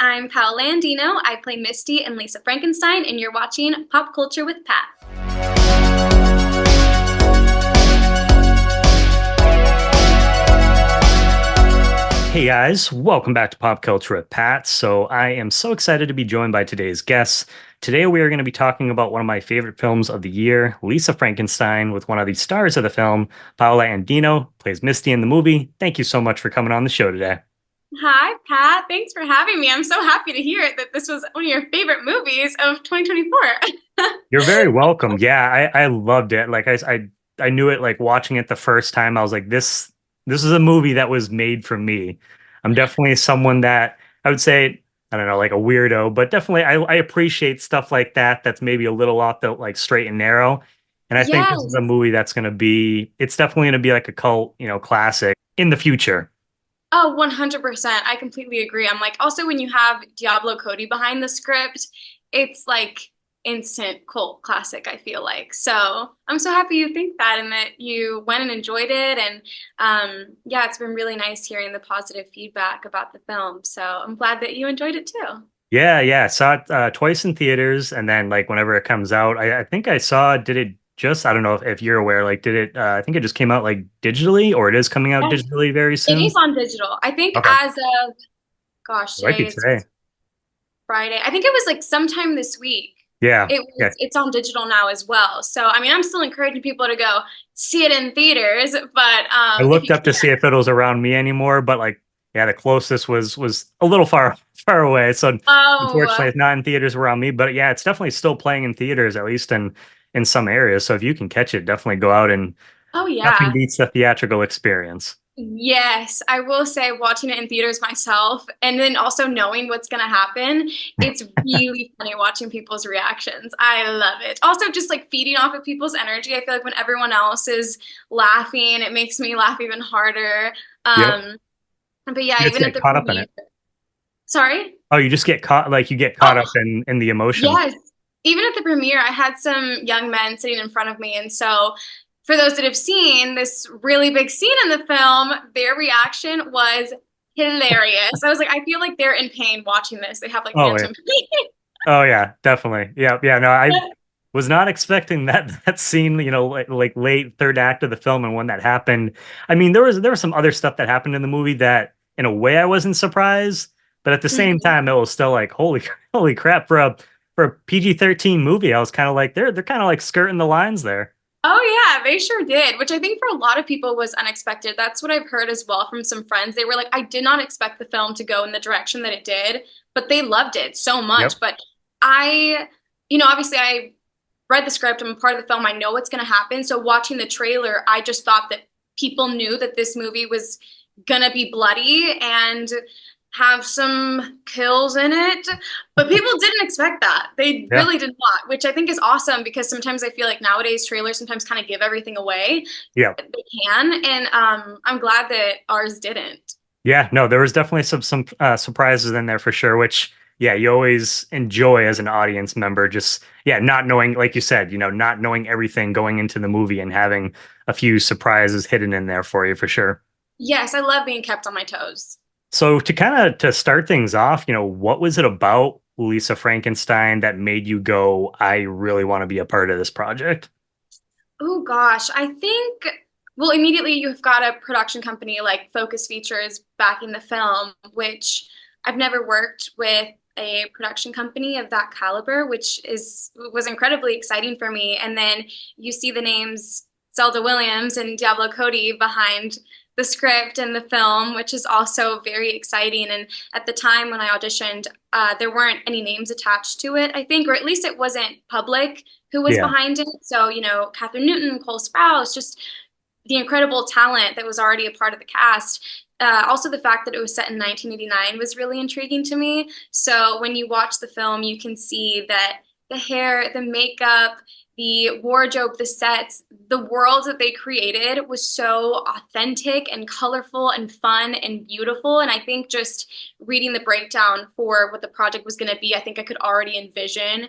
I'm Paola Andino. I play Misty and Lisa Frankenstein, and you're watching Pop Culture with Pat. Hey guys, welcome back to Pop Culture with Pat. So I am so excited to be joined by today's guests. Today we are going to be talking about one of my favorite films of the year, Lisa Frankenstein, with one of the stars of the film, Paola Andino, plays Misty in the movie. Thank you so much for coming on the show today. Hi, Pat. Thanks for having me. I'm so happy to hear that this was one of your favorite movies of 2024. You're very welcome. Yeah, I loved it. I knew it like watching it the first time. I was like, this is a movie that was made for me. I'm definitely someone that I would say, I don't know, like a weirdo, but definitely I appreciate stuff like that that's maybe a little off the like straight and narrow. And I think this is Yes. a movie that's it's definitely gonna be like a cult, classic in the future. Oh, 100%. I completely agree. I'm like, also when you have Diablo Cody behind the script, it's like instant cult classic, I feel like. So I'm so happy you think that and that you went and enjoyed it. And yeah, it's been really nice hearing the positive feedback about the film. So I'm glad that you enjoyed it too. Yeah. Saw it twice in theaters, and then like whenever it comes out, I think I saw. Did it just? I don't know if you're aware. Like, did it? I think it just came out like digitally, or it is coming out Yes, digitally very it is soon. on digital. I think Okay, as of, gosh, it might be today is today. Friday. I think it was like sometime this week. Yeah, yeah. It's on digital now as well. So I mean, I'm still encouraging people to go see it in theaters, but I if looked you up to can't, see if it was around me anymore, but like, yeah, the closest was a little far away. So unfortunately, oh, it's not in theaters around me. But yeah, it's definitely still playing in theaters, at least in some areas. So if you can catch it, definitely go out, and oh nothing yeah. beats the theatrical experience. Yes, I will say watching it in theaters myself and then also knowing what's going to happen, it's really funny watching people's reactions. I love it. Also, just like feeding off of people's energy. I feel like when everyone else is laughing, it makes me laugh even harder. Yep. Um, but yeah, You just even at get the caught up in premiere, it. sorry? Oh, you just get caught, like you get caught Oh, up in the emotion. yes. Even at the premiere, I had some young men sitting in front of me. And so, for those that have seen this really big scene in the film, their reaction was hilarious. I was like, I feel like they're in pain watching this. They have like Oh yeah. phantom pain. Oh yeah, definitely. Yeah. No, I was not expecting that scene, like late third act of the film, and when that happened. I mean, there was some other stuff that happened in the movie that in a way I wasn't surprised, but at the same Mhm. time it was still like holy crap for a PG-13 movie. I was kind of like they're kind of like skirting the lines there. Oh yeah, they sure did, which I think for a lot of people was unexpected. That's what I've heard as well from some friends. They were like, I did not expect the film to go in the direction that it did, but they loved it so Yep. much. But I, obviously I read the script, I'm a part of the film, I know what's going to happen. So watching the trailer, I just thought that people knew that this movie was going to be bloody and have some kills in it. But people didn't expect that. They Yeah. really did not, which I think is awesome because sometimes I feel like nowadays trailers sometimes kind of give everything away. Yeah. They can, and I'm glad that ours didn't. Yeah, no, there was definitely some surprises in there for sure, which yeah, you always enjoy as an audience member, just yeah, not knowing, like you said, not knowing everything going into the movie and having a few surprises hidden in there for you for sure. Yes, I love being kept on my toes. So to kind of to start things off, what was it about Lisa Frankenstein that made you go, I really want to be a part of this project? Oh gosh, I think well immediately you've got a production company like Focus Features backing the film, which I've never worked with a production company of that caliber, which is was incredibly exciting for me. And then you see the names Zelda Williams and Diablo Cody behind the script and the film, which is also very exciting. And at the time when I auditioned, there weren't any names attached to it, I think, or at least it wasn't public who was Yeah. behind it. So, Kathryn Newton, Cole Sprouse, just the incredible talent that was already a part of the cast. Also, the fact that it was set in 1989 was really intriguing to me. So, when you watch the film, you can see that the hair, the makeup, the wardrobe, the sets, the world that they created was so authentic and colorful and fun and beautiful. And I think just reading the breakdown for what the project was going to be, I think I could already envision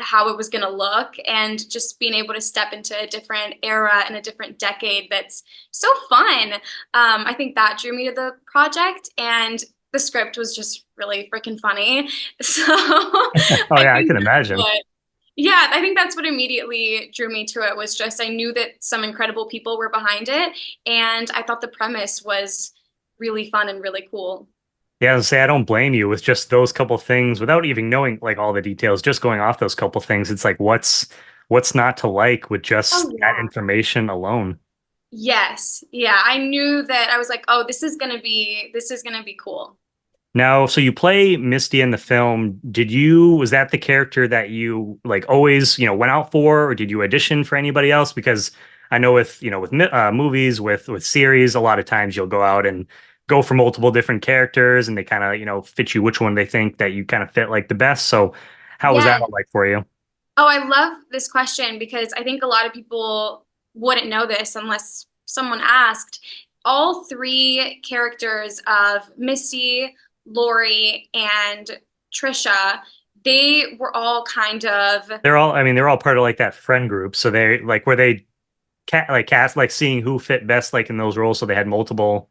how it was going to look and just being able to step into a different era and a different decade that's so fun. I think that drew me to the project. And the script was just really freaking funny. So I Oh yeah, I think can that's imagine. what, yeah, I think that's what immediately drew me to it was just I knew that some incredible people were behind it, and I thought the premise was really fun and really cool. Yeah, I say I don't blame you with just those couple things without even knowing like all the details, just going off those couple things. It's like what's not to like with just Oh that yeah. information alone. Yes. Yeah, I knew that I was like, oh, this is gonna be cool. Now, so you play Misty in the film. Was that the character that you like always, went out for, or did you audition for anybody else? Because I know with movies, with series, a lot of times you'll go out and go for multiple different characters and they kind of, fit you which one they think that you kind of fit like the best. So how was that Yes. all like for you? Oh, I love this question because I think a lot of people wouldn't know this unless someone asked. All three characters of Misty, Lori, and Trisha, they were all kind of. I mean, they're all part of like that friend group. So they like were they cast like seeing who fit best like in those roles. So they had multiple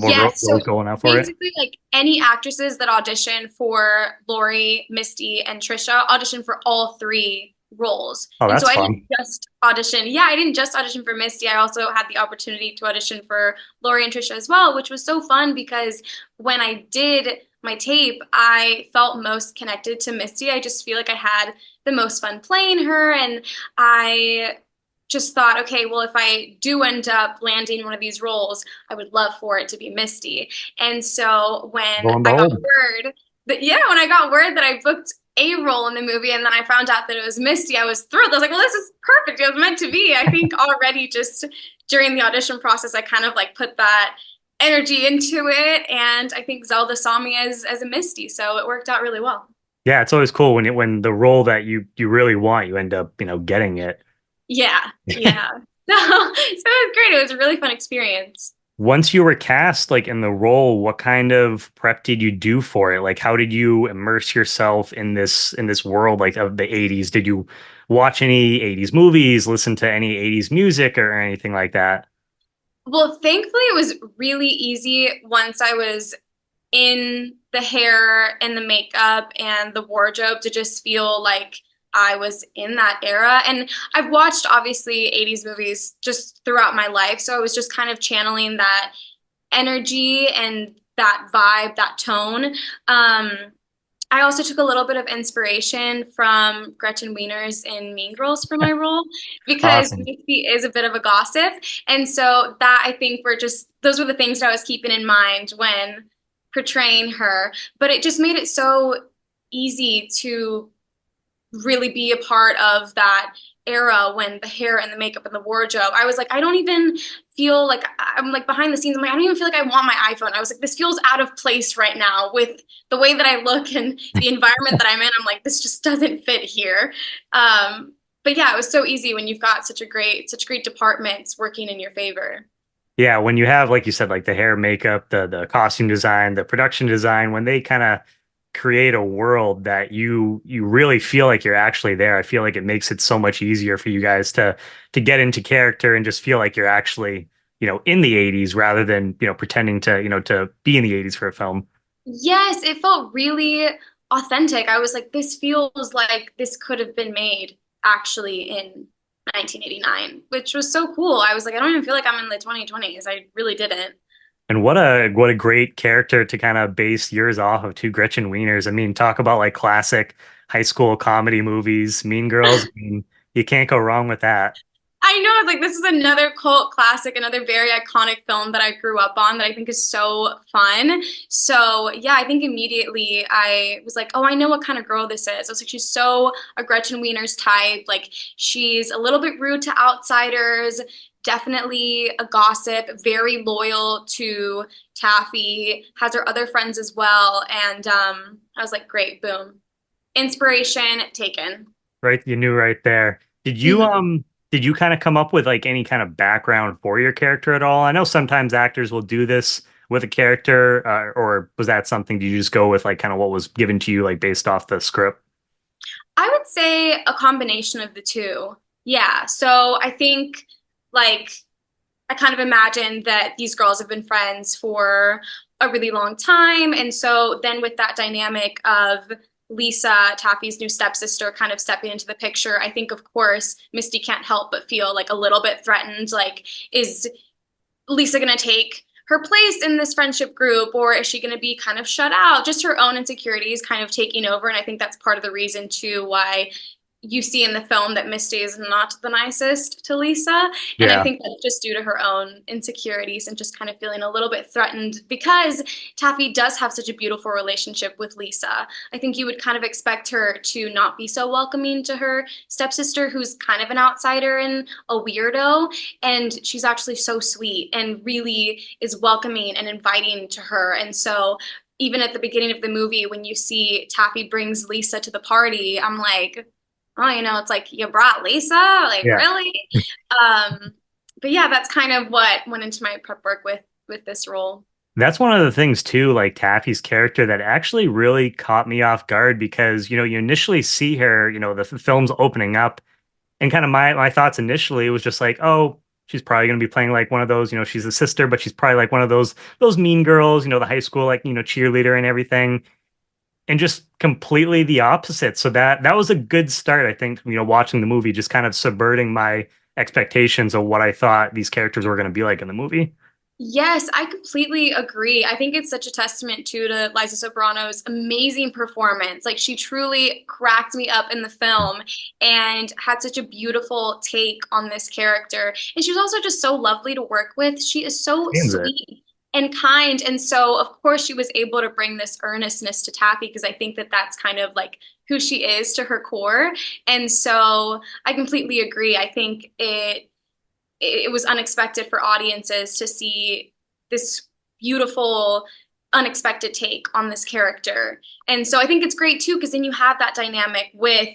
Yes. roles So going out for it. basically, like any actresses that audition for Lori, Misty, and Trisha audition for all three roles. Oh, And so that's I didn't fun. just audition. Yeah, I didn't just audition for Misty. I also had the opportunity to audition for Lori and Trisha as well, which was so fun because when I did my tape, I felt most connected to Misty. I just feel like I had the most fun playing her, and I just thought, okay, well, if I do end up landing one of these roles, I would love for it to be Misty. And so when Lo and I got behold. word that, yeah, when I got word that I booked a role in the movie and then I found out that it was Misty, I was thrilled. I was like, well, this is perfect. It was meant to be. I think already just during the audition process, I kind of like put that energy into it. And I think Zelda saw me as a Misty. So it worked out really well. Yeah, it's always cool when the role that you really want, you end up, getting it. Yeah. Yeah. So, so it was great. It was a really fun experience. Once you were cast like in the role, what kind of prep did you do for it? Like how did you immerse yourself in this world like of the 80s? Did you watch any 80s movies, listen to any 80s music or anything like that? Well, thankfully, it was really easy once I was in the hair and the makeup and the wardrobe to just feel like I was in that era. And I've watched obviously 80s movies just throughout my life. So I was just kind of channeling that energy and that vibe, that tone. I also took a little bit of inspiration from Gretchen Wieners in Mean Girls for my role because Awesome. Misty is a bit of a gossip. And so that I think were just, those were the things that I was keeping in mind when portraying her. But it just made it so easy to really be a part of that era when the hair and the makeup and the wardrobe. I was like, I don't even feel like I'm like behind the scenes. I'm like, I don't even feel like I want my iPhone. I was like, this feels out of place right now with the way that I look and the environment that I'm in. I'm like, this just doesn't fit here. But yeah, it was so easy when you've got such great departments working in your favor. Yeah, when you have, like you said, like the hair, makeup, the costume design, the production design, when they kind of create a world that you really feel like you're actually there, I feel like it makes it so much easier for you guys to get into character and just feel like you're actually, in the 80s rather than, pretending to be in the 80s for a film. Yes, it felt really authentic. I was like, this feels like this could have been made actually in 1989, which was so cool. I was like, I don't even feel like I'm in the 2020s. I really didn't. And what a great character to kind of base yours off of, two Gretchen Wieners. I mean, talk about like classic high school comedy movies, Mean Girls. I mean, you can't go wrong with that. I know, it's like this is another cult classic, another very iconic film that I grew up on that I think is so fun. So yeah, I think immediately I was like, oh, I know what kind of girl this is. I was like, she's so a Gretchen Wieners type. Like she's a little bit rude to outsiders, definitely a gossip, very loyal to Taffy, has her other friends as well. And I was like, great, boom. Inspiration taken. Right? You knew right there. Did you Mhm. um did you kind of come up with like any kind of background for your character at all? I know sometimes actors will do this with a character, or was that something did you just go with like kind of what was given to you like based off the script? I would say a combination of the two. Yeah. So I think like I kind of imagined that these girls have been friends for a really long time. And so then with that dynamic of Lisa, Taffy's new stepsister, kind of stepping into the picture, I think, of course, Misty can't help but feel like a little bit threatened. Like, is Lisa going to take her place in this friendship group, or is she going to be kind of shut out? Just her own insecurities kind of taking over. And I think that's part of the reason, too, why you see in the film that Misty is not the nicest to Lisa. And I Yeah. think that's just due to her own insecurities and just kind of feeling a little bit threatened because Taffy does have such a beautiful relationship with Lisa. I think you would kind of expect her to not be so welcoming to her stepsister, who's kind of an outsider and a weirdo. And she's actually so sweet and really is welcoming and inviting to her. And so even at the beginning of the movie, when you see Taffy brings Lisa to the party, I'm like, oh, it's like you brought Lisa, like Yeah. really? Um, but yeah, that's kind of what went into my prep work with this role. That's one of the things too, like Taffy's character that actually really caught me off guard because, you initially see her, the film's opening up and kind of my thoughts initially was just like, oh, she's probably going to be playing like one of those, she's a sister, but she's probably like one of those mean girls, the high school like, cheerleader and everything. And just completely the opposite. So that was a good start, I think, watching the movie, just kind of subverting my expectations of what I thought these characters were going to be like in the movie. Yes, I completely agree. I think it's such a testament too to Liza Soberano's amazing performance. Like she truly cracked me up in the film and had such a beautiful take on this character. And she was also just so lovely to work with. She is so Seems it. sweet and kind. And so, of course, she was able to bring this earnestness to Taffy because I think that that's kind of like who she is to her core. And so I completely agree. I think it was unexpected for audiences to see this beautiful, unexpected take on this character. And so I think it's great too, because then you have that dynamic with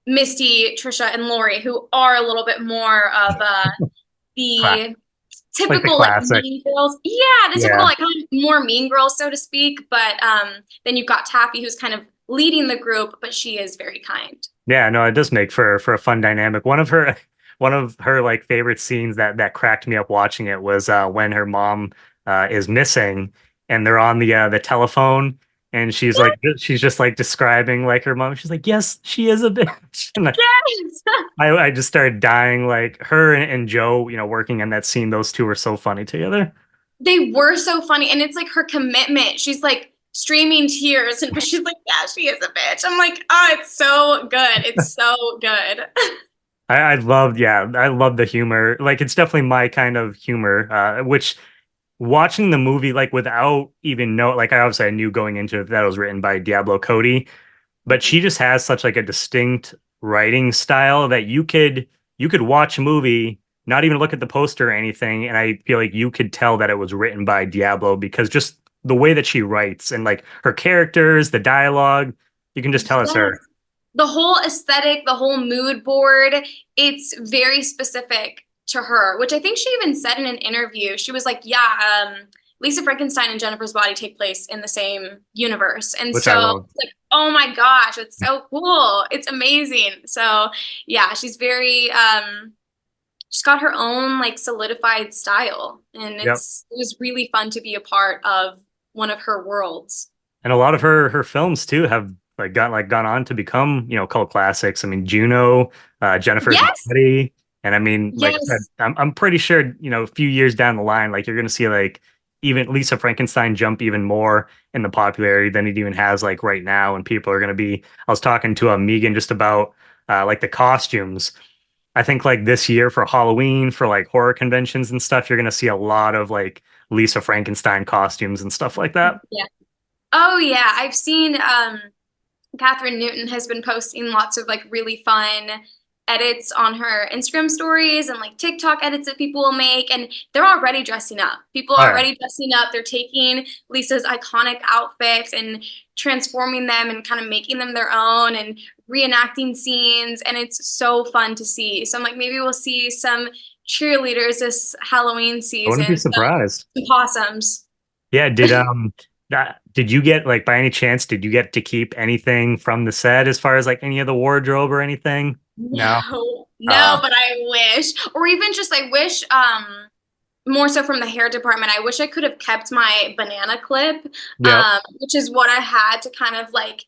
Misty, Trisha, and Lori, who are a little bit more of Cla- the Like the typical like classic. mean girls. Yeah, the typical Yeah. like kind of more mean girls, so to speak. But then you've got Taffy, who's kind of leading the group, but she is very kind. Yeah, no, it does make for a fun dynamic. One of her like favorite scenes that cracked me up watching it was when her mom is missing and they're on the telephone and she's just like describing like her mom. She's like, "Yes, she is a bitch." And Yes. I just started dying like her and Joe, working on that scene. Those two were so funny together. They were so funny. And it's like her commitment. She's like streaming tears, but she's like, yeah, she is a bitch. I'm like, oh, it's so good. It's so good. I love the humor. Like it's definitely my kind of humor, which watching the movie like without even know like I knew going into it that it was written by Diablo Cody, but she just has such like a distinct writing style that you could watch a movie, not even look at the poster or anything, and I feel like you could tell that it was written by Diablo because just the way that she writes and like her characters, the dialogue, you can just tell it's Yes. her. The whole aesthetic, the whole mood board, it's very specific to her, which I think she even said in an interview. She was like, yeah, Lisa Frankenstein and Jennifer's Body take place in the same universe. And Which I so love. it's like, oh my gosh, it's so cool. It's amazing. So yeah, she's got her own like solidified style. And Yep. it was really fun to be a part of one of her worlds. And a lot of her films too have gone on to become, cult classics. I mean, Juno, Jennifer's Yes, Body. And I mean, like I said, yes. I'm pretty sure, a few years down the line, like you're gonna see like even Lisa Frankenstein jump even more in the popularity than it even has like right now. And people are gonna be, I was talking to Megan just about like the costumes. I think like this year for Halloween, for like horror conventions and stuff, you're gonna see a lot of like Lisa Frankenstein costumes and stuff like that. Yeah. Oh yeah, I've seen Kathryn Newton has been posting lots of like really fun edits on her Instagram stories and like TikTok edits that people will make and they're already dressing up. People All are right. already dressing up. They're taking Lisa's iconic outfits and transforming them and kind of making them their own and reenacting scenes and it's so fun to see. So I'm like maybe we'll see some cheerleaders this Halloween I wouldn't be season. surprised. Some possums. Yeah, did you get like by any chance did you get to keep anything from the set as far as like any of the wardrobe or anything? No. No, no, Uh but I wish. Or even just I wish more so from the hair department. I wish I could have kept my banana clip, Yep. which is what I had to kind of like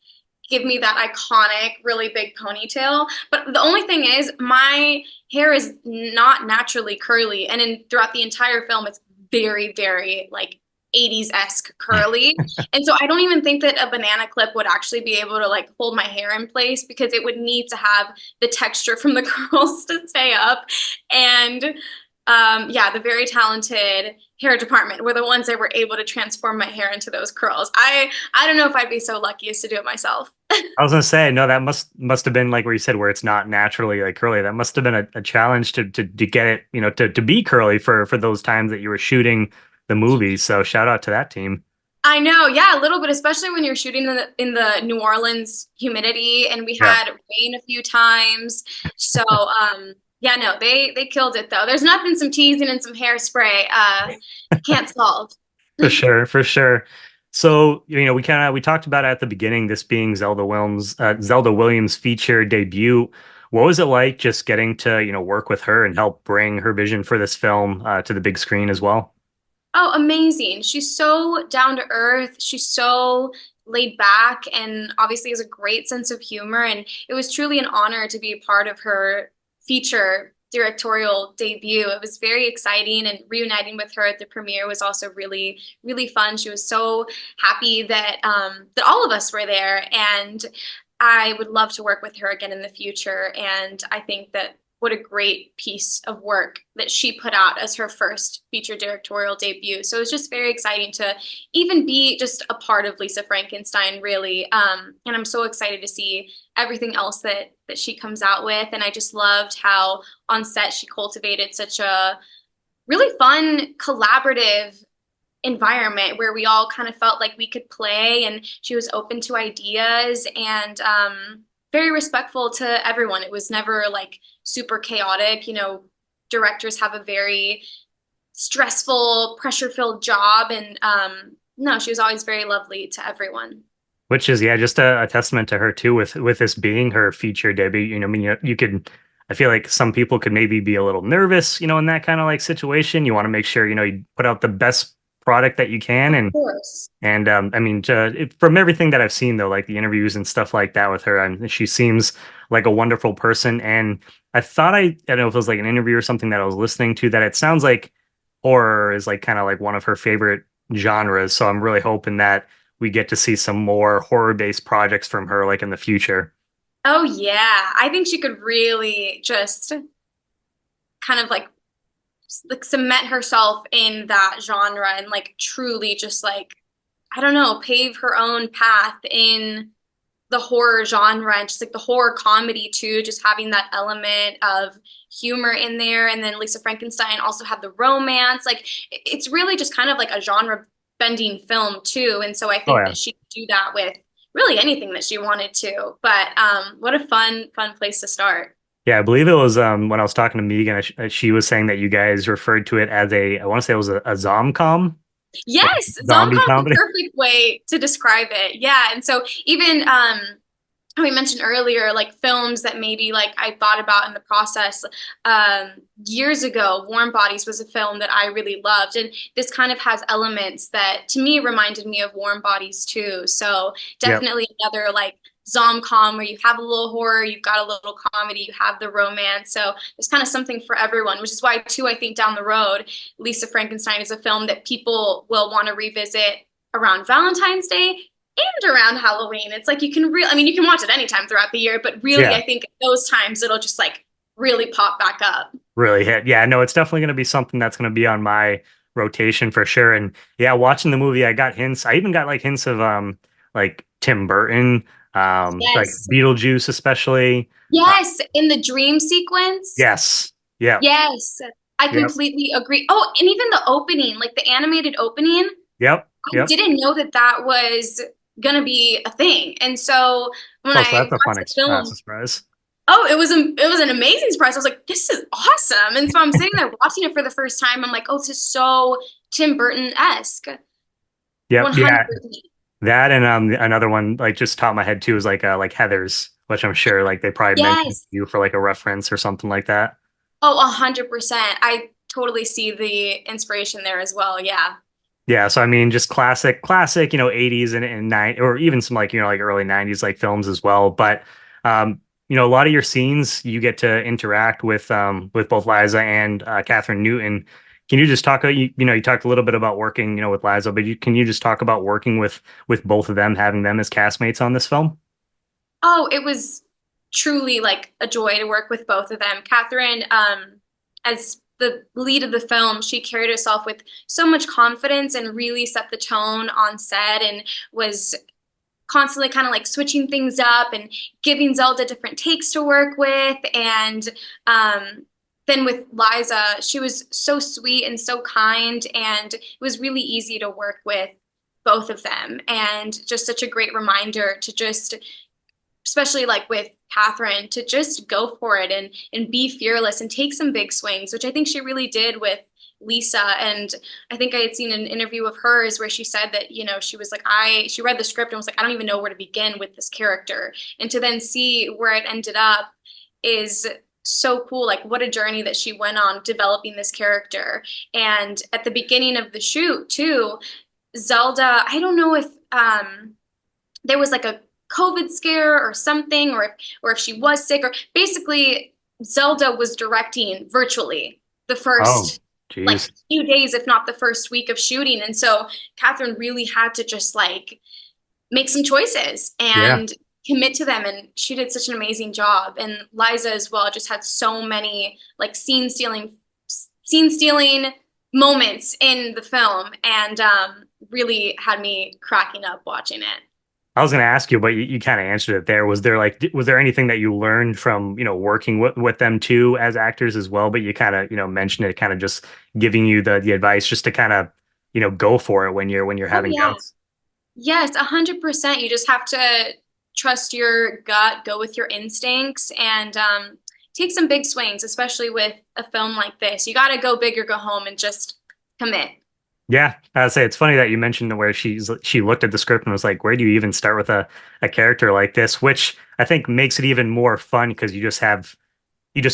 give me that iconic, really big ponytail. But the only thing is, my hair is not naturally curly, and in throughout the entire film, it's very, very like 80s-esque curly. And so I don't even think that a banana clip would actually be able to like hold my hair in place because it would need to have the texture from the curls to stay up. And yeah, the very talented hair department were the ones that were able to transform my hair into those curls. I don't know if I'd be so lucky as to do it myself. I was gonna say, no, that must have been like where you said where it's not naturally like curly. That must have been a challenge to get it, to be curly for those times that you were shooting the movie. So shout out to that team. I know, yeah, a little bit, especially when you're shooting in the New Orleans humidity, and we Yeah, had rain a few times. So, yeah, no, they killed it though. There's nothing some teasing and some hairspray can't solve. for sure, for sure. So, we talked about at the beginning this being Zelda Williams feature debut. What was it like just getting to, work with her and help bring her vision for this film to the big screen as well? Oh, amazing. She's so down to earth. She's so laid back and obviously has a great sense of humor. And it was truly an honor to be a part of her feature directorial debut. It was very exciting, and reuniting with her at the premiere was also really, really fun. She was so happy that that all of us were there, and I would love to work with her again in the future. And I think that what a great piece of work that she put out as her first feature directorial debut. So it was just very exciting to even be just a part of Lisa Frankenstein, really. And I'm so excited to see everything else that she comes out with. And I just loved how on set she cultivated such a really fun, collaborative environment where we all kind of felt like we could play, and she was open to ideas and very respectful to everyone. It was never like super chaotic. Directors have a very stressful, pressure-filled job, and no, she was always very lovely to everyone. Which is, yeah, just a testament to her too, with this being her feature debut. I mean, you could, I feel like some people could maybe be a little nervous, in that kind of like situation. You want to make sure, you put out the best product that you can. Of And course. I mean, from everything that I've seen, though, like the interviews and stuff like that with her, she seems like a wonderful person. And I don't know if it was like an interview or something that I was listening to, that it sounds like horror is like kind of like one of her favorite genres. So I'm really hoping that we get to see some more horror-based projects from her, like in the future. Oh yeah, I think she could really just kind of like cement herself in that genre and like truly just like I don't know, pave her own path in the horror genre and just like the horror comedy too, just having that element of humor in there. And then Lisa Frankenstein also had the romance. Like it's really just kind of like a genre bending film too. And so I Oh think yeah. that she could do that with really anything that she wanted to. But what a fun place to start. Yeah, I believe it was when I was talking to Megan, she was saying that you guys referred to it as I want to say it was a zomcom, like Yes, zombie Zomcom is the comedy. perfect way to describe it. Yeah, and so even we mentioned earlier, like films that maybe like I thought about in the process years ago. Warm Bodies was a film that I really loved, and this kind of has elements that to me reminded me of Warm Bodies too. So Yep. definitely another like zom-com where you have a little horror, you've got a little comedy, you have the romance. So there's kind of something for everyone, which is why too I think down the road, Lisa Frankenstein is a film that people will want to revisit around Valentine's Day and around Halloween. It's like you can I mean, you can watch it anytime throughout the year, but really, Yeah, I think at those times it'll just like really pop back up. really hit. Yeah, no, it's definitely going to be something that's going to be on my rotation for sure. And yeah, watching the movie, I got hints. I even got like hints of like Tim Burton, like Yes. Beetlejuice especially. Uh, Yes. In the dream sequence. yes. Yep. Yes. I Yep. completely agree. Oh, and even the opening, like the animated opening, Yep. I Yep. didn't know that that was gonna be a thing. And so when Oh, so I that's a fun watched the film, surprise. oh, it was an amazing surprise. I was like, this is awesome. And so I'm sitting there watching it for the first time. I'm like, oh, this is so Tim Burton-esque. Yep. Yeah. 100%. That and another one like just top of my head too is like Heather's, which I'm sure like they probably mentioned Yes. you for like a reference or something like that. Oh, 100%. I totally see the inspiration there as well. Yeah. Yeah, so I mean, just classic, 80s and nine, or even some like, like early 90s like films as well. But a lot of your scenes you get to interact with both Liza and Kathryn Newton. Can you just talk, you talked a little bit about working, with Liza, but can you just talk about working with both of them, having them as castmates on this film? Oh, it was truly like a joy to work with both of them. Kathryn, as the lead of the film, she carried herself with so much confidence and really set the tone on set and was constantly kind of like switching things up and giving Zelda different takes to work with. And then with Liza, she was so sweet and so kind, and it was really easy to work with both of them. And just such a great reminder to just, especially like with Kathryn, to just go for it and be fearless and take some big swings, which I think she really did with Lisa. And I think I had seen an interview of hers where she said that, she was like, she read the script and was like, I don't even know where to begin with this character. And to then see where it ended up is so cool. Like, what a journey that she went on developing this character. And at the beginning of the shoot, too, Zelda, I don't know if there was like a COVID scare or something, or if she was sick, or basically Zelda was directing virtually the Oh, first like geez. few days, if not the first week of shooting. And so Kathryn really had to just like make some choices Yeah. and commit to them. And she did such an amazing job. And Liza as well just had so many like scene stealing moments in the film, and really had me cracking up watching it. I was going to ask you, but you kind of answered it there. Was there anything that you learned from, working with them too as actors as well? But you kind of, mentioned it, kind of just giving you the advice just to kind of, go for it when you're Oh having yeah. doubts. Yes, 100%. You just have to trust your gut, go with your instincts, and take some big swings, especially with a film like this. You got to go big or go home and just commit. Yeah, I'd say it's funny that you mentioned where she looked at the script and was like, "Where do you even start with a character like this?" Which I think makes it even more fun because you just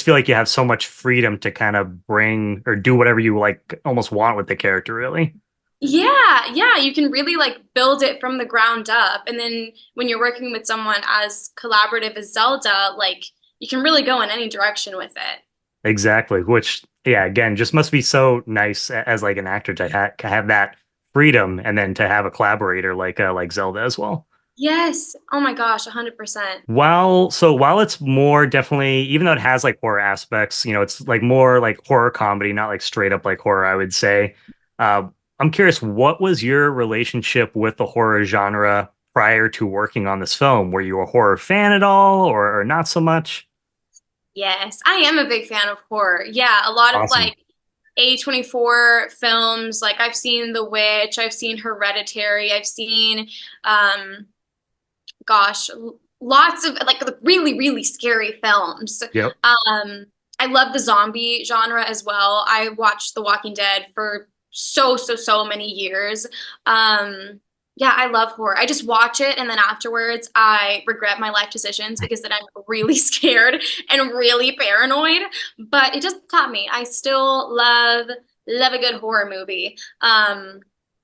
feel like you have so much freedom to kind of bring or do whatever you like almost want with the character, really. Yeah, yeah, you can really like build it from the ground up. And then when you're working with someone as collaborative as Zelda, like you can really go in any direction with it. Exactly. Which, yeah, again, just must be so nice as like an actor to have that freedom and then to have a collaborator like Zelda as well. Yes. Oh my gosh, 100%. While it's more definitely, even though it has like horror aspects, it's like more like horror comedy, not like straight up like horror, I would say. Uh, I'm curious, what was your relationship with the horror genre prior to working on this film? Were you a horror fan at all or not so much? Yes, I am a big fan of horror. Yeah, a lot of Awesome. like A24 films. Like I've seen The Witch, I've seen Hereditary, I've seen gosh, lots of like the really, really scary films. Yep. I love the zombie genre as well. I watched The Walking Dead for so many years. Yeah, I love horror. I just watch it and then afterwards I regret my life decisions because then I'm really scared and really paranoid. But it just taught me. I still love a good horror movie.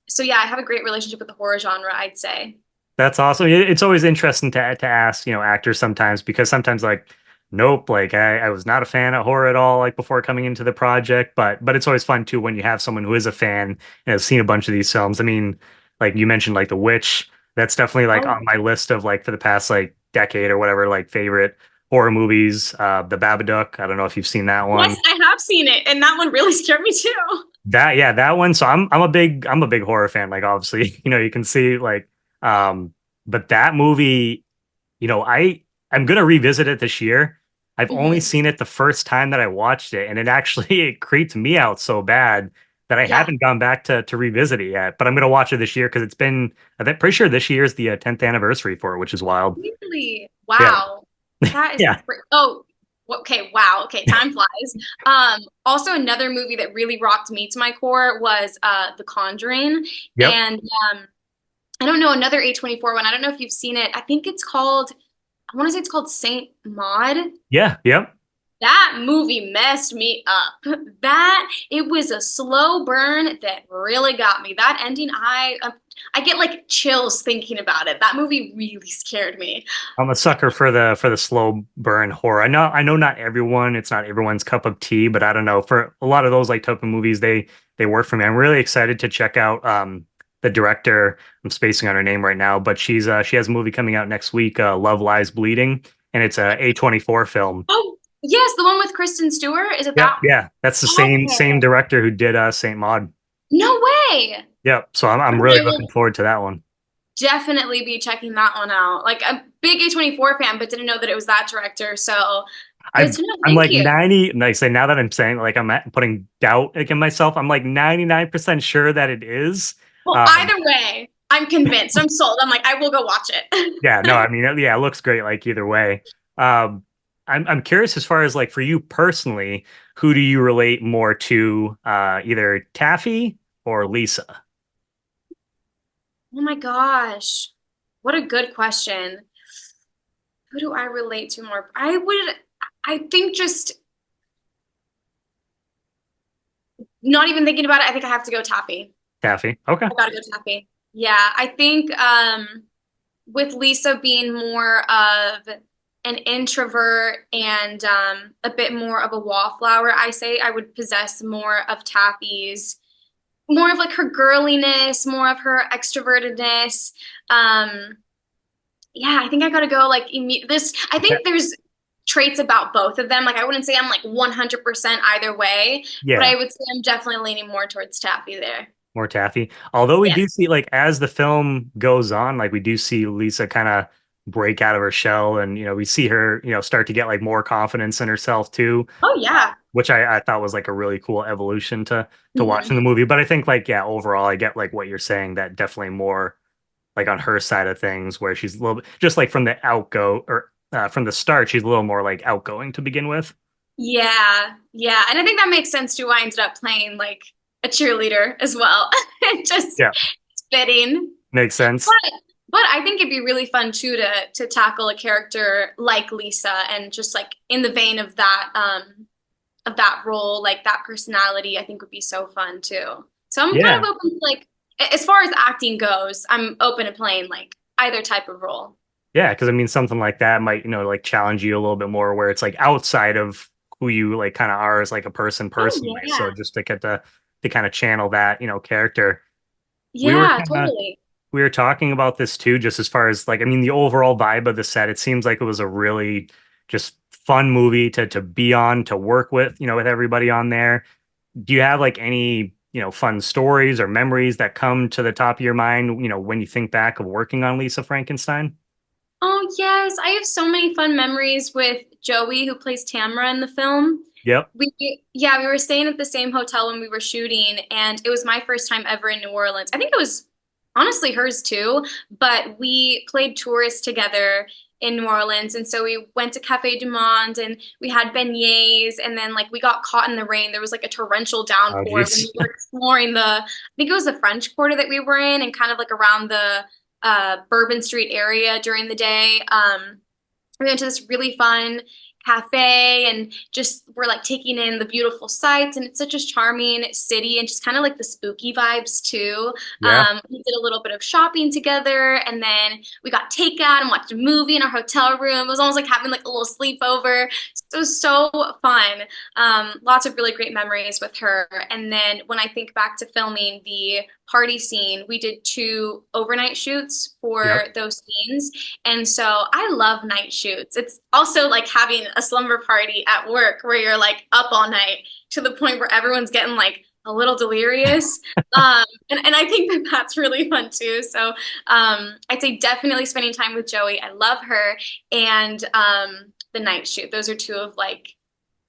So yeah, I have a great relationship with the horror genre, I'd say. That's awesome. It's always interesting to ask, actors sometimes because sometimes like, nope, like I was not a fan of horror at all, like before coming into the project. But it's always fun too when you have someone who is a fan and has seen a bunch of these films. I mean, like you mentioned, like The Witch, that's definitely like on Oh, my list of like for the past like decade or whatever, like favorite horror movies. The Babadook. I don't know if you've seen that one. yes, I have seen it, and that one really scared me too. That yeah, that one. So I'm a big horror fan. Like obviously, you can see like um, but that movie, I'm gonna revisit it this year. I've only Mhm. seen it the first time that I watched it, and it actually it creeped me out so bad that I Yeah, haven't gone back to revisit it yet. But I'm gonna watch it this year because it's been I'm pretty sure this year is the 10th anniversary for it, which is wild. really. Yeah, Wow. That is yeah, oh, okay, wow. Okay, time flies. Also another movie that really rocked me to my core was The Conjuring. yep, And I don't know, another A24 one. I don't know if you've seen it. I think it's called, I want to say it's called Saint Maud. yeah, yep. That movie messed me up. That it was a slow burn that really got me. That ending, I get like chills thinking about it. That movie really scared me. I'm a sucker for the slow burn horror. I know not everyone, it's not everyone's cup of tea, but I don't know. For a lot of those like type of movies, they work for me. I'm really excited to check out the director. I'm spacing on her name right now, but she has a movie coming out next week, Love Lies Bleeding, and it's a A24 film. Oh, yes, the one with Kristen Stewart. Is it Yep, that? yeah, that's the same Okay. director who did Saint Maud. No way. Yep, so I'm really Okay, looking well, forward to that one. definitely be checking that one out. Like a big A24 fan, but didn't know that it was that director. So good I to know. I'm Thank like you. 90, like I say now that I'm saying like putting doubt like in myself, I'm like 99% sure that it is. Well, Um, either way, I'm convinced. I'm sold. I'm like, I will go watch yeah, no, it. I mean, yeah, it looks great like either way. Um, I'm curious as far as like for you personally, who do you relate more to, either Taffy or Lisa? Oh my gosh. What a good question. Who do I relate to more? I think just not even thinking about it, I think I have to go Taffy. Taffy. Okay. I gotta go Taffy. Yeah, I think with Lisa being more of an introvert and a bit more of a wallflower, I say I would possess more of Taffy's, more of like her girliness, more of her extrovertedness. Um, yeah, I think I gotta go like this. I think there's traits about both of them. Like I wouldn't say I'm like 100% either way, but Yeah. I would say I'm definitely leaning more towards Taffy there. More taffy. Although we Yeah. do see like as the film goes on, like we do see Lisa kind of break out of her shell and we see her, start to get like more confidence in herself too, Oh yeah. which I thought was like a really cool evolution to watch in Mhm. the movie. But I think like yeah, overall I get like what you're saying that definitely more like on her side of things where she's a little bit just like from the outgo or from the start, she's a little more like outgoing to begin with. Yeah, yeah. And I think that makes sense too. I ended up playing like a cheerleader as well. Just Yeah, it's fitting. makes sense. But I think it'd be really fun too to tackle a character like Lisa and just like in the vein of that role, like that personality, I think would be so fun too. So I'm kind Yeah. of open to like as far as acting goes, I'm open to playing like either type of role. Yeah, because I mean, something like that might, like challenge you a little bit more, where it's like outside of who you like kind of are as like a person Oh personally. So yeah. just to get to kind of channel that, character. We were Yeah, kind of totally. we were talking about this too, just as far as like, I mean, the overall vibe of the set. It seems like it was a really just fun movie to be on, to work with, with everybody on there. Do you have like any, fun stories or memories that come to the top of your mind, when you think back of working on Lisa Frankenstein? Oh, yes. I have so many fun memories with Joey, who plays Tamara in the film. Yep. Yeah, we were staying at the same hotel when we were shooting, and it was my first time ever in New Orleans. I think it was honestly hers too, but we played tourist together in New Orleans, and so we went to Cafe du Monde and we had beignets, and then like we got caught in the rain. There was like a torrential Oh, downpour when geez. we were exploring I think it was the French Quarter that we were in, and kind of like around the Bourbon Street area during the day. We went to this really fun cafe and just we're like taking in the beautiful sights, and it's such a charming city and just kind of like the spooky vibes too. Yeah. We did a little bit of shopping together, and then we got takeout and watched a movie in our hotel room. It was almost like having like a little sleepover. It was so fun. Lots of really great memories with her. And then when I think back to filming the party scene, we did two overnight shoots for Yep. those scenes. And so I love night shoots. It's also like having a slumber party at work where you're like up all night to the point where everyone's getting like a little delirious. And I think that that's really fun too. So I'd say definitely spending time with Joey. I love her. And the night shoot. Those are two of like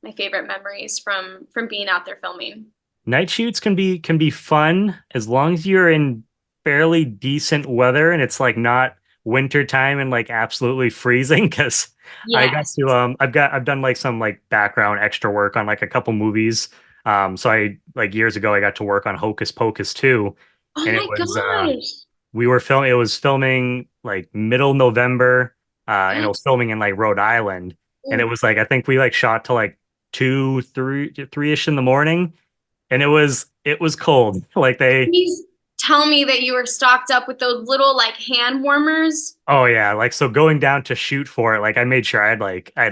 my favorite memories from being out there filming. Night shoots can be fun as long as you're in fairly decent weather and it's like not winter time and like absolutely freezing. Because I got Yes. to I've done like some like background extra work on like a couple movies. So I like years ago I got to work on Hocus Pocus 2, Oh and it my was gosh. it was filming like middle November, and it was filming in like Rhode Island. and it Ooh, was like I think we like shot till like 2, 3 ish in the morning, and it was cold. Like they please tell me that you were stocked up with those little like hand warmers. Oh yeah, like so going down to shoot for it, like I made sure I had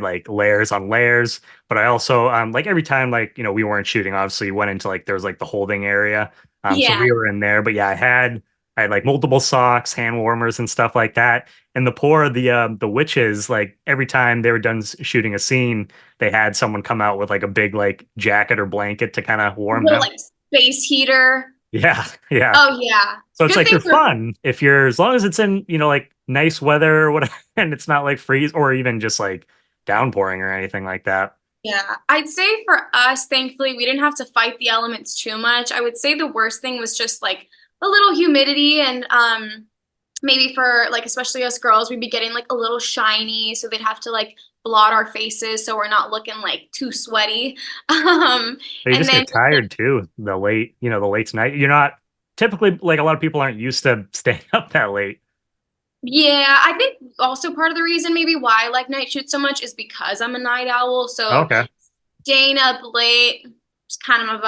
like layers on layers, but I also like every time like we weren't shooting, obviously went into like there was like the holding area. So Yeah, we were in there, but yeah, I had like multiple socks, hand warmers and stuff like that. And the witches, like every time they were done shooting a scene, they had someone come out with like a big like jacket or blanket to kind of warm little them. like space heater. Yeah, yeah. Oh yeah. So it's Good like thing they're for fun if you're as long as it's in, like nice weather or whatever, and it's not like freeze or even just like downpouring or anything like that. yeah. I'd say for us, thankfully, we didn't have to fight the elements too much. I would say the worst thing was just like a little humidity and maybe for like especially us girls, we'd be getting like a little shiny, so they'd have to like blot our faces so we're not looking like too sweaty. Um But you and just then get tired too, the late night. You're not typically like a lot of people aren't used to staying up that late. yeah, I think also part of the reason maybe why I like night shoot so much is because I'm a night owl. So Okay. staying up late is kind of my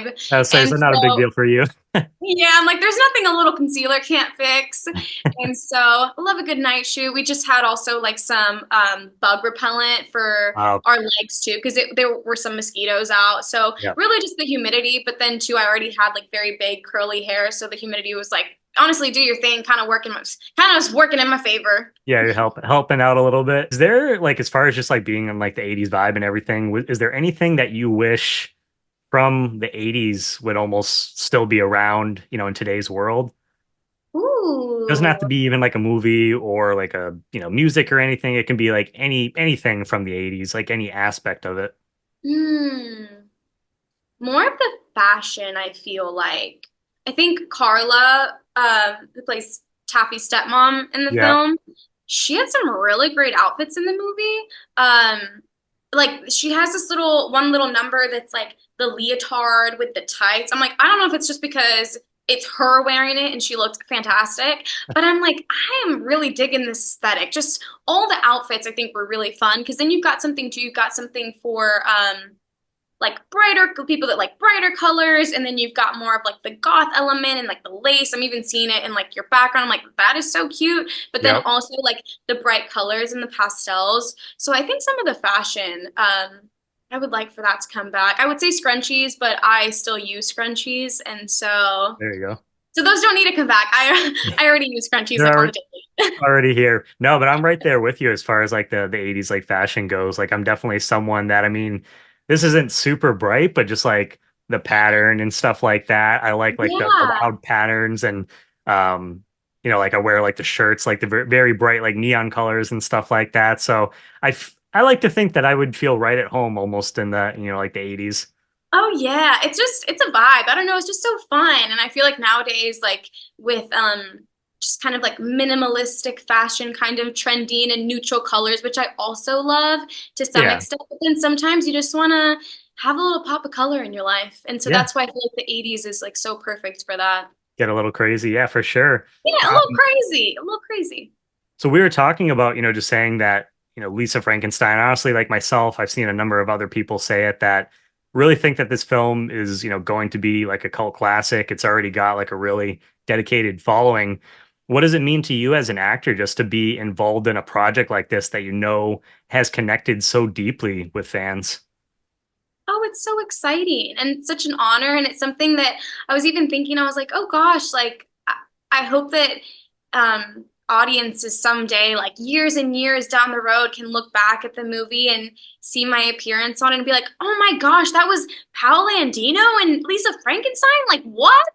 vibe. I would say it's And not a big so deal for you. yeah, I'm like, there's nothing a little concealer can't fix. And so I love a good night shoot. We just had also like some bug repellent for Uh, our legs too, because there were some mosquitoes out. So yeah. really just the humidity, but then too, I already had like very big curly hair. So the humidity was like, honestly, do your thing, kind of was working in my favor. Yeah, you're helping out a little bit. Is there like as far as just like being in like the 80s vibe and everything, is there anything that you wish from the 80s would almost still be around, in today's world? Doesn't have Ooh. to be even like a movie or like a, music or anything. It can be like anything from the 80s, like any aspect of it. Hmm. More of the fashion, I feel like. I think Carla, who plays Taffy's stepmom in the Yeah. film, she had some really great outfits in the movie. Like she has this one little number that's like the leotard with the tights. I'm like, I don't know if it's just because it's her wearing it and she looked fantastic, but I'm like, I am really digging this aesthetic. Just all the outfits I think were really fun because then you've got something for like brighter people that like brighter colors, and then you've got more of like the goth element and like the lace. I'm even seeing it in like your background. I'm like, that is so cute. But then Yep. also like the bright colors and the pastels. So I think some of the fashion, I would like for that to come back. I would say scrunchies, but I still use scrunchies, and There you go. so those don't need to come back. I already use scrunchies They're like on already the daily. already here. No, but I'm right there with you as far as like the 80s like fashion goes. Like I'm definitely someone that I mean, this isn't super bright, but just like the pattern and stuff like that. I like the Yeah. loud patterns and um like I wear like the shirts like the very bright like neon colors and stuff like that. So I like to think that I would feel right at home almost in the like the 80s. Oh yeah, it's a vibe. I don't know, it's just so fun. And I feel like nowadays, like with just kind of like minimalistic fashion, kind of trending and neutral colors, which I also love to some Yeah. extent. But then sometimes you just wanna have a little pop of color in your life. And so Yeah. that's why I feel like the 80s is like so perfect for that. Get a little crazy. Yeah, for sure. Yeah, a little crazy. A little crazy. So we were talking about, just saying that, Lisa Frankenstein, honestly, like myself, I've seen a number of other people say it that really think that this film is, going to be like a cult classic. It's already got like a really dedicated following. What does it mean to you as an actor just to be involved in a project like this that has connected so deeply with fans? Oh, it's so exciting and such an honor. And it's something that I was even thinking, I was like, oh gosh, like I hope that audiences someday, like years and years down the road, can look back at the movie and see my appearance on it and be like, oh my gosh, that was Paola Andino and Lisa Frankenstein? Like what?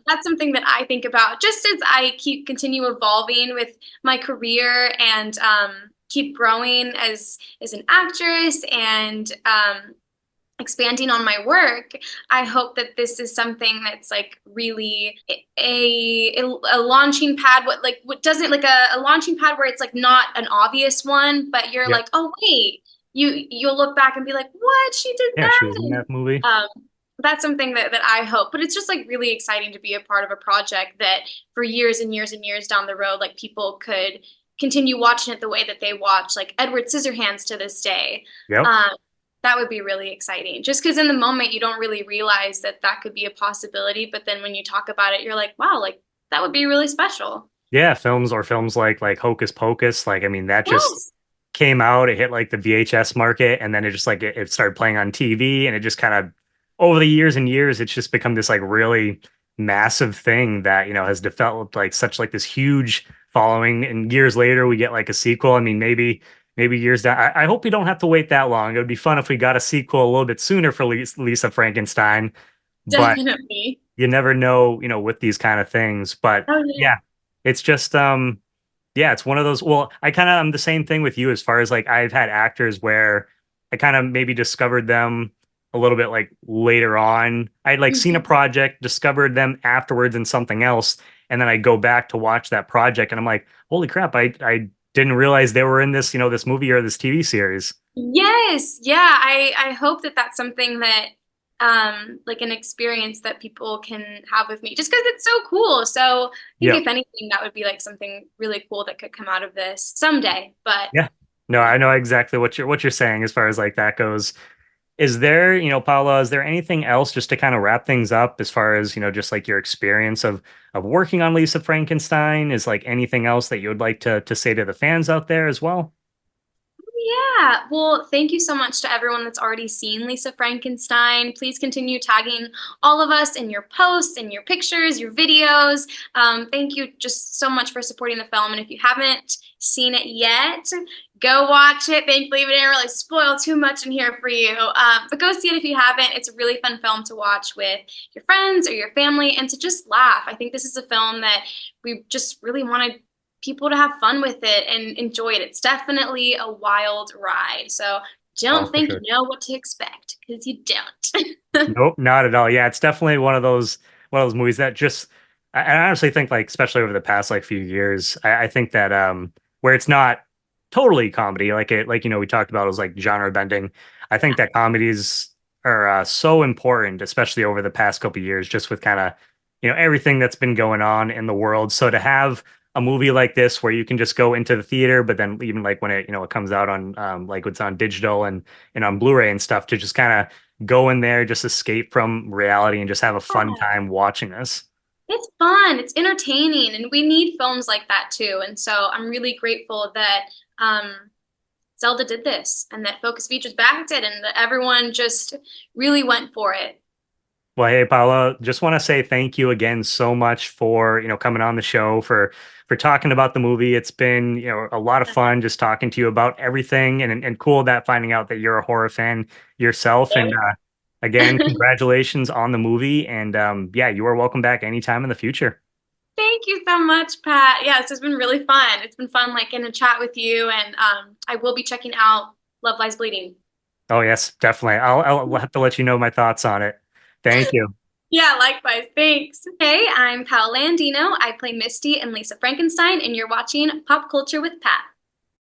That's something that I think about just as I continue evolving with my career and keep growing as an actress and expanding on my work. I hope that this is something that's like really a launching pad, what doesn't like a launching pad where it's like not an obvious one, but you're Yep. like, oh wait, you'll look back and be like, what, she did Yeah, she that? was in And that movie. that's something that I hope. But it's just like really exciting to be a part of a project that for years and years and years down the road, like people could continue watching it the way that they watch, like Edward Scissorhands to this day. Yep. Um, that would be really exciting. Just because in the moment you don't really realize that that could be a possibility, but then when you talk about it, you're like, wow, like that would be really special. Yeah, films like Hocus Pocus, like I mean that just Yes. came out, it hit like the VHS market, and then it just like it started playing on TV, and it just kind of over the years and years it's just become this like really massive thing that, has developed like such like this huge following, and years later we get like a sequel. I mean, maybe years down. I hope we don't have to wait that long. It would be fun if we got a sequel a little bit sooner for Lisa Frankenstein, but Definitely. you never know, with these kind of things. But Oh yeah. yeah, it's just yeah, it's one of those. Well, I'm the same thing with you as far as like I've had actors where I kind of maybe discovered them a little bit like later on. I'd like seen a Mhm. project, discovered them afterwards in something else, and then I go back to watch that project and I'm like, holy crap, I didn't realize they were in this, this movie or this TV series. Yes. Yeah. I hope that that's something that like an experience that people can have with me just because it's so cool. So I think Yeah. if anything, that would be like something really cool that could come out of this someday. But Yeah. No, I know exactly what you're saying as far as like that goes. Is there, Paula, is there anything else just to kind of wrap things up as far as, just like your experience of working on Lisa Frankenstein? Is like anything else that you would like to say to the fans out there as well? yeah, well, thank you so much to everyone that's already seen Lisa Frankenstein. Please continue tagging all of us in your posts, in your pictures, your videos. Thank you just so much for supporting the film. And if you haven't seen it yet, go watch it. Thankfully, we didn't really spoil too much in here for you. But go see it if you haven't. It's a really fun film to watch with your friends or your family and to just laugh. I think this is a film that we just really wanted people to have fun with it and enjoy it. It's definitely a wild ride. So Oh, don't for think you sure. know what to expect because you don't. Nope, not at all. Yeah, it's definitely one of those movies that just I honestly think like especially over the past like few years, I think that where it's not totally comedy, like we talked about, it was like genre bending. I think that comedies are so important, especially over the past couple of years, just with kind of everything that's been going on in the world. So to have a movie like this where you can just go into the theater, but then even like when it comes out on like what's on digital and on Blu-ray and stuff, to just kind of go in there, just escape from reality and just have a fun time watching this. It's fun, it's entertaining, and we need films like that too. And so I'm really grateful that Zelda did this and that Focus Features backed it and that everyone just really went for it. Well, hey, Paula, just want to say thank you again so much for, coming on the show for talking about the movie. It's been, a lot of fun just talking to you about everything and cool that finding out that you're a horror fan yourself. And again, congratulations on the movie. And yeah, you are welcome back anytime in the future. Thank you so much, Pat. Yeah, this has been really fun. It's been fun like in a chat with you, and I will be checking out Love Lies Bleeding. Oh, yes, definitely. I'll have to let you know my thoughts on it. Thank you. Yeah, likewise. Thanks. Hey, I'm Paola Andino. I play Misty and Lisa Frankenstein, and you're watching Pop Culture with Pat.